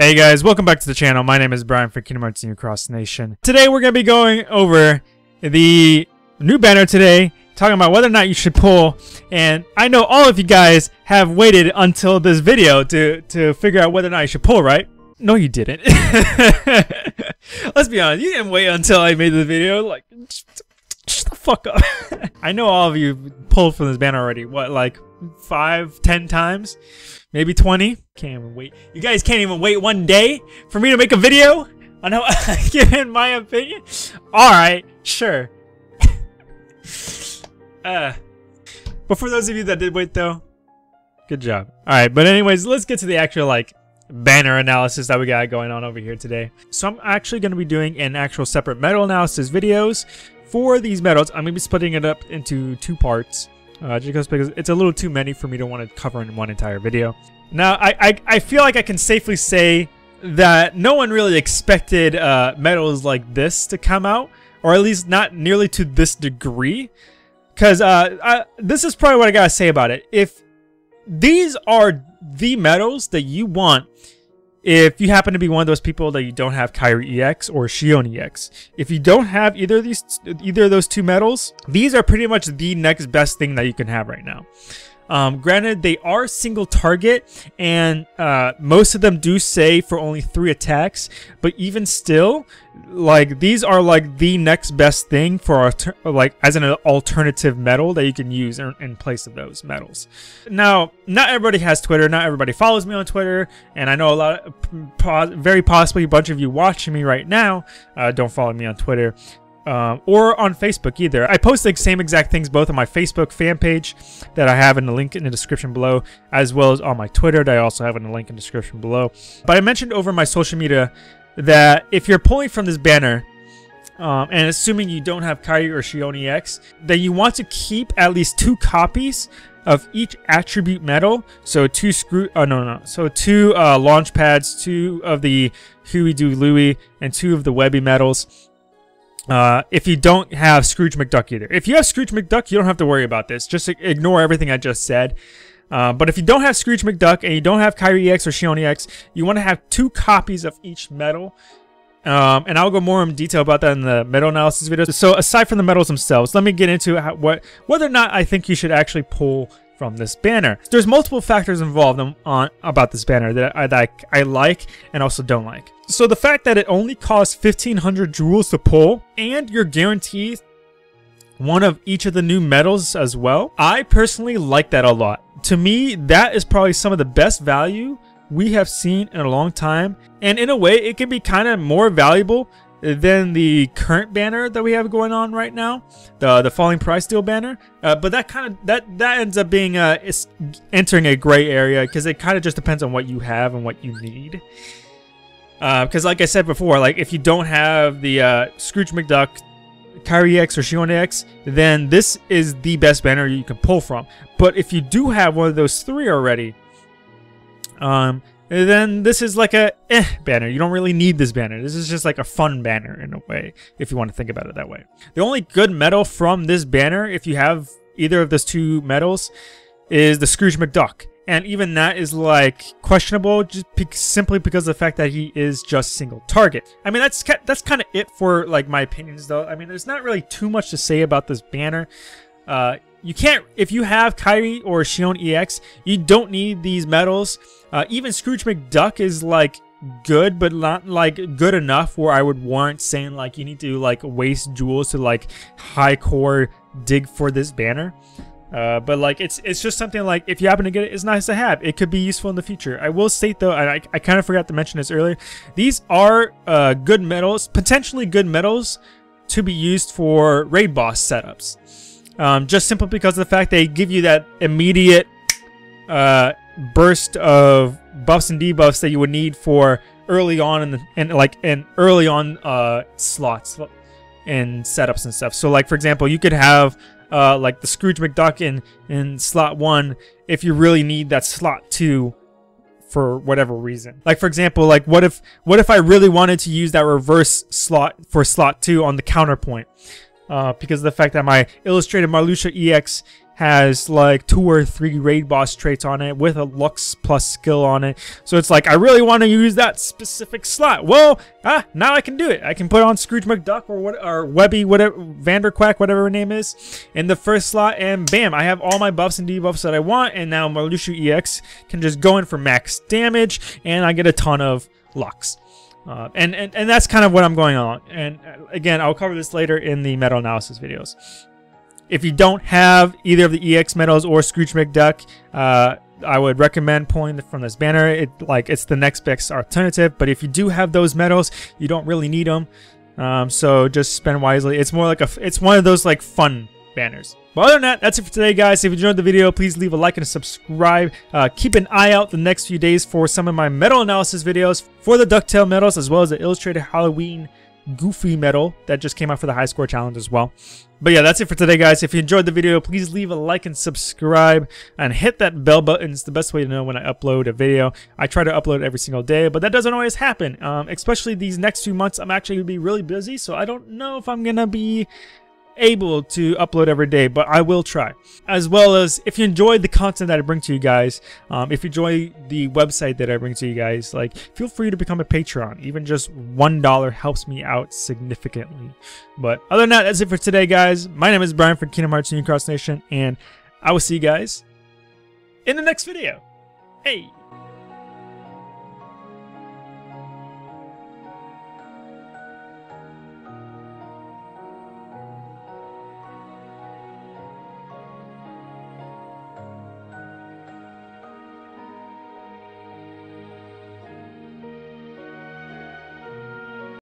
Hey guys, welcome back to the channel. My name is Brian for Kingdom Hearts New Cross Nation. Today we're going to be going over the new banner today, talking about whether or not you should pull. And I know all of you guys have waited until this video to figure out whether or not you should pull, right? No, you didn't. Let's be honest, you didn't wait until I made the video. Like, shut the fuck up. I know all of you pulled from this banner already. What, like 5, 10 times? Maybe 20? Can't even wait. You guys can't even wait one day for me to make a video on how I give in my opinion? Alright, sure. But for those of you that did wait though, good job. Alright, but anyways, let's get to the actual like banner analysis that we got going on over here today. So I'm actually going to be doing an actual separate medal analysis videos for these medals. I'm going to be splitting it up into 2 parts. Just because it's a little too many for me to want to cover in one entire video. Now, I feel like I can safely say that no one really expected medals like this to come out, or at least not nearly to this degree. Because this is probably what I gotta say about it. If these are the medals that you want, if you happen to be one of those people that you don't have Kairi EX or Shion EX, if you don't have either of those 2 medals, these are pretty much the next best thing that you can have right now. Granted, they are single target, and most of them do say for only 3 attacks, but even still, like, these are like the next best thing for like as an alternative medal that you can use in place of those medals. Now, not everybody has Twitter, not everybody follows me on Twitter, and I know a lot, very possibly a bunch of you watching me right now don't follow me on Twitter. Or on Facebook either. I post the same exact things both on my Facebook fan page that I have in the link in the description below, as well as on my Twitter that I also have in the link in the description below. But I mentioned over my social media that if you're pulling from this banner, and assuming you don't have Kairi or Shion EX, then you want to keep at least 2 copies of each attribute medal. So 2 So 2 launch pads, 2 of the Huey Doo Louie, and 2 of the Webby medals. If you don't have Scrooge McDuck either. If you have Scrooge McDuck, you don't have to worry about this. Just ignore everything I just said. But if you don't have Scrooge McDuck and you don't have Kairi EX or Shion EX, you want to have 2 copies of each medal. And I'll go more in detail about that in the medal analysis video. So aside from the medals themselves, let me get into whether or not I think you should actually pull from this banner. There's multiple factors involved about this banner that I like and also don't like. So the fact that it only costs 1,500 jewels to pull, and you're guaranteed one of each of the new medals as well, I personally like that a lot. To me, that is probably some of the best value we have seen in a long time, and in a way it can be kind of more valuable than the current banner that we have going on right now, the Falling Price Deal banner. But that ends up being entering a gray area, because it kind of just depends on what you have and what you need. Because like I said before, like if you don't have the Scrooge McDuck, Kairi EX, or Shion EX, then this is the best banner you can pull from. But if you do have one of those 3 already, then this is like a banner. You don't really need this banner. This is just like a fun banner in a way, if you want to think about it that way. The only good medal from this banner, if you have either of those 2 medals, is the Scrooge McDuck. And even that is like questionable, just simply because of the fact that he is just single target. I mean, that's kind of it for like my opinions though. I mean, there's not really too much to say about this banner. You can't, if you have Kairi or Shion EX, you don't need these medals. Even Scrooge McDuck is like good, but not like good enough where I would warrant saying like you need to like waste jewels to like high core dig for this banner. But like it's just something like if you happen to get it, it's nice to have. It could be useful in the future. I will state though, and I kind of forgot to mention this earlier, these are good medals, potentially good medals to be used for raid boss setups. Just simply because of the fact they give you that immediate burst of buffs and debuffs that you would need for early on in early on slots and setups and stuff. So like for example, you could have like the Scrooge McDuck in slot 1 if you really need that slot 2 for whatever reason. Like for example, like what if I really wanted to use that reverse slot for slot 2 on the counterpoint, because of the fact that my Illustrated Marluxia EX has like 2 or 3 raid boss traits on it with a looks plus skill on it. So it's like, I really want to use that specific slot. Well, now I can do it. I can put on Scrooge McDuck or Webby, whatever, Vanderquack, whatever her name is, in the first slot, and bam, I have all my buffs and debuffs that I want, and now Marluxia EX can just go in for max damage, and I get a ton of lux. And that's kind of what I'm going on. And again, I'll cover this later in the meta analysis videos. If you don't have either of the EX medals or Scrooge McDuck, I would recommend pulling from this banner. It's the next best alternative. But if you do have those medals, you don't really need them. So just spend wisely. It's more like it's one of those like fun banners. But other than that, that's it for today, guys. If you enjoyed the video, please leave a like and a subscribe. Keep an eye out the next few days for some of my medal analysis videos for the Ducktail medals, as well as the Illustrated Halloween Goofy medal that just came out for the high score challenge as well. But yeah, that's it for today, guys. If you enjoyed the video, please leave a like and subscribe and hit that bell button. It's the best way to know when I upload a video. I try to upload every single day, but that doesn't always happen. Especially these next few months, I'm actually going to be really busy, so I don't know if I'm going to be able to upload every day, but I will try. As well as, if you enjoyed the content that I bring to you guys, if you enjoy the website that I bring to you guys, like, feel free to become a Patreon. Even just $1 helps me out significantly. But other than that, that's it for today, guys. My name is Brian from Kingdom Hearts Union Cross Nation, and I will see you guys in the next video. Hey!